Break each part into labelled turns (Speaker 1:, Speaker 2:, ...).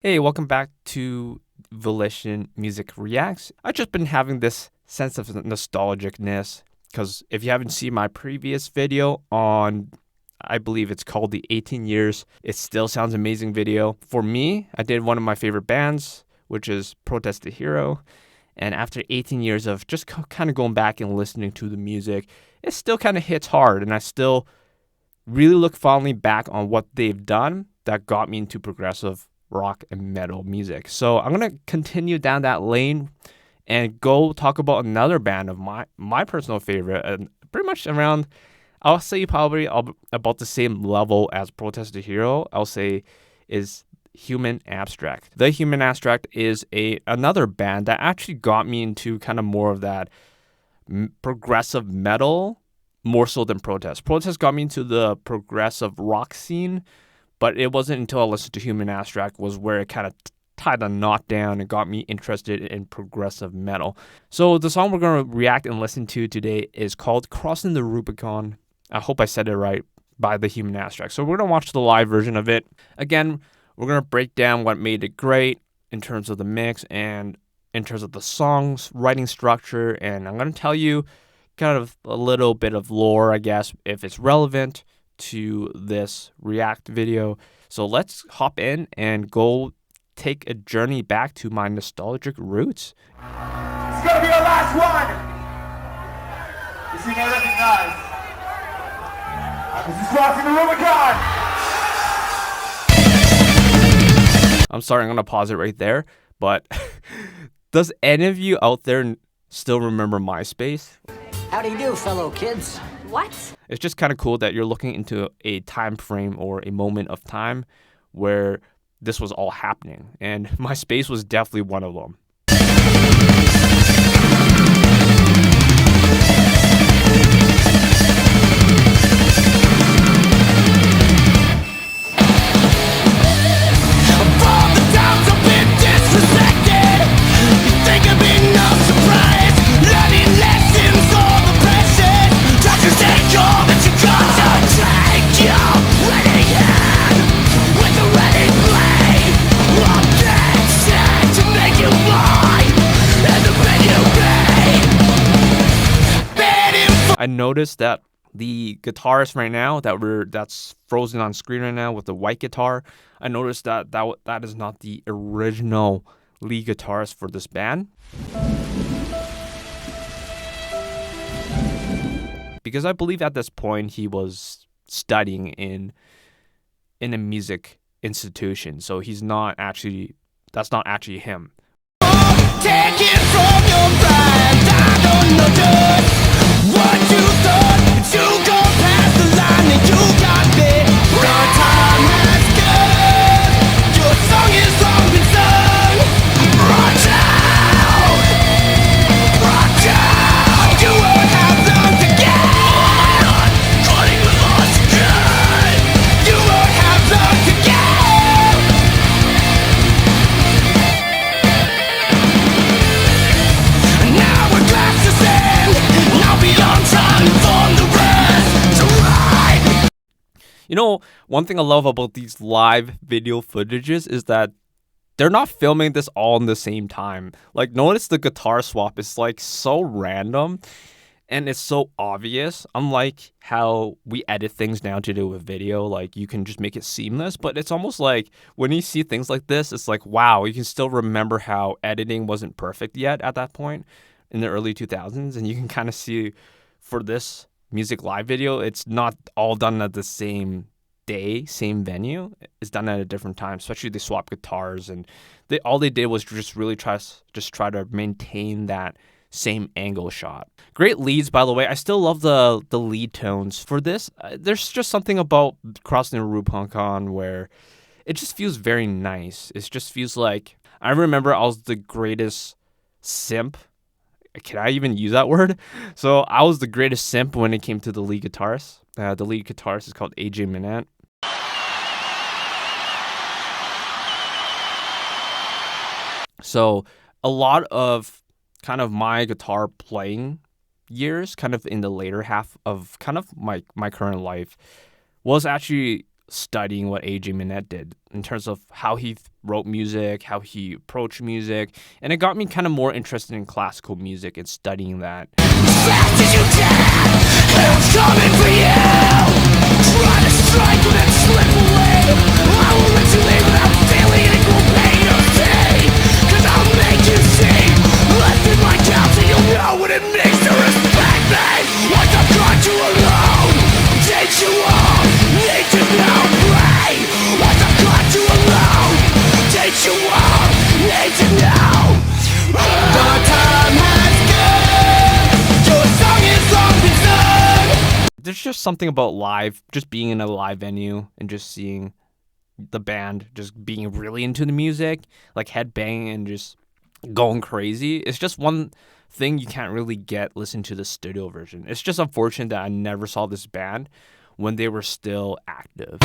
Speaker 1: Hey, welcome back to Volition Music Reacts. I've just been having this sense of nostalgicness because if you haven't seen my previous video on, I believe it's called the 18 Years, It Still Sounds Amazing video. For me, I did one of my favorite bands, which is Protest the Hero. And after 18 years of just kind of going back and listening to the music, it still kind of hits hard. And I still really look fondly back on what they've done that got me into progressive rock and metal music. So I'm gonna continue down that lane and go talk about another band of my personal favorite, and pretty much around, I'll say probably about the same level as Protest the Hero. I'll say is Human Abstract. The Human Abstract is another band that actually got me into kind of more of that progressive metal, more so than Protest. Protest got me into the progressive rock scene, but it wasn't until I listened to Human Abstract was where it kind of tied the knot down and got me interested in progressive metal. So the song we're going to react and listen to today is called Crossing the Rubicon. I hope I said it right, by the Human Abstract. So we're going to watch the live version of it. Again, we're going to break down what made it great in terms of the mix and in terms of the song's writing structure. And I'm going to tell you kind of a little bit of lore, I guess, if it's relevant to this React video. So let's hop in and go take a journey back to my nostalgic roots.
Speaker 2: It's gonna be our last one. This thing I recognize. This is Crossing the Rubicon.
Speaker 1: I'm sorry, I'm gonna pause it right there. But does any of you out there still remember MySpace?
Speaker 3: How do you do, fellow kids?
Speaker 4: What?
Speaker 1: It's just kind of cool that you're looking into a time frame or a moment of time where this was all happening. And MySpace was definitely one of them. I noticed that the guitarist right now that's frozen on screen right now with the white guitar, I noticed that is not the original lead guitarist for this band. Because I believe at this point he was studying in a music institution, so that's not actually him.
Speaker 5: Take it from your pride, I don't know just what you thought, but you go past the line and you got me. Your time has come, your song is long been sung. Rock out, you won't have long to get. Calling the lost gun, you won't have long to get.
Speaker 1: You know, one thing I love about these live video footages is that they're not filming this all in the same time. Like, notice the guitar swap is like so random and it's so obvious. Unlike how we edit things now to do with video, like you can just make it seamless. But it's almost like when you see things like this, it's like, wow, you can still remember how editing wasn't perfect yet at that point in the early 2000s. And you can kind of see for this music live video, it's not all done at the same day, same venue. It's done at a different time. Especially they swap guitars, and all they did was just really try to maintain that same angle shot. Great leads, by the way. I still love the lead tones for this. There's just something about Crossing the Rubicon where it just feels very nice. It just feels like, I remember I was the greatest simp. Can I even use that word? So I was the greatest simp when it came to the lead guitarist. The lead guitarist is called AJ Minette. So a lot of kind of my guitar playing years, kind of in the later half of kind of my current life, was actually studying what AJ Minette did in terms of how he wrote music, how he approached music, and it got me kind of more interested in classical music and studying that.
Speaker 5: Fast as you can, it was coming for you. Try to strike and then slip away. I will let you leave without feeling equal pain or pain. Cause I'll make you see. Left in my couch and you'll know what it means to respect me. Once I've got you alone, did you all need to know me? Once I've got you alone, did you all need to know? The time has come. Your song is long been sung.
Speaker 1: There's just something about live, just being in a live venue and just seeing the band just being really into the music, like headbanging and just going crazy. It's just one thing you can't really listen to the studio version. It's just unfortunate that I never saw this band when they were still active.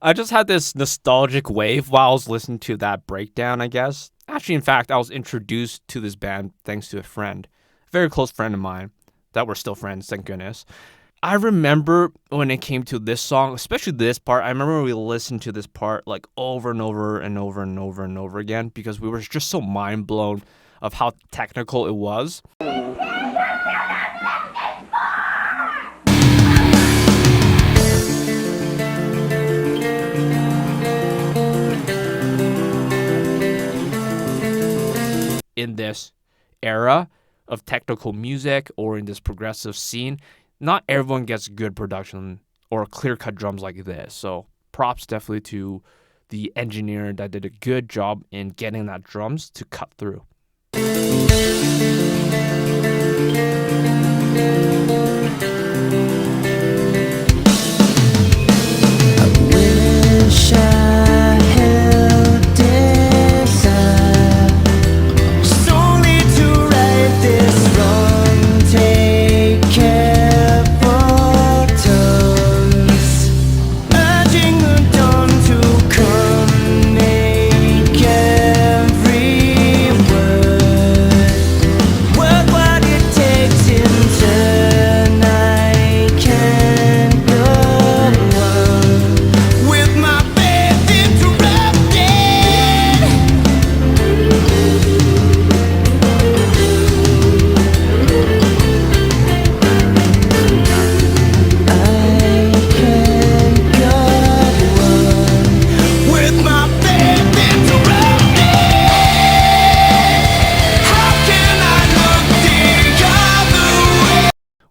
Speaker 1: I just had this nostalgic wave while I was listening to that breakdown, I guess. Actually, in fact, I was introduced to this band thanks to a friend, a very close friend of mine, that we're still friends, thank goodness. I remember when it came to this song, especially this part, I remember we listened to this part like over and over and over and over and over again because we were just so mind blown of how technical it was. In this era of technical music or in this progressive scene, not everyone gets good production or clear-cut drums like this. So props definitely to the engineer that did a good job in getting that drums to cut through.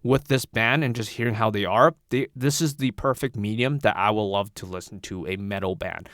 Speaker 1: With this band and just hearing how they are, this is the perfect medium that I will love to listen to a metal band.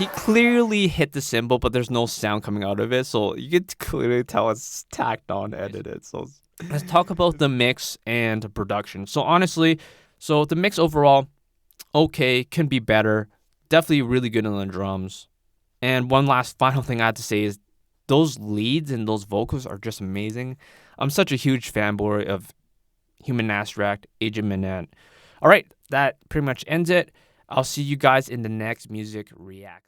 Speaker 1: He clearly hit the cymbal, but there's no sound coming out of it, so you can clearly tell it's tacked on, edited. So let's talk about the mix and the production. So honestly, the mix overall, okay, can be better. Definitely really good on the drums. And one last final thing I have to say is those leads and those vocals are just amazing. I'm such a huge fanboy of Human Abstract, Agent Manette. All right, that pretty much ends it. I'll see you guys in the next Music Reacts.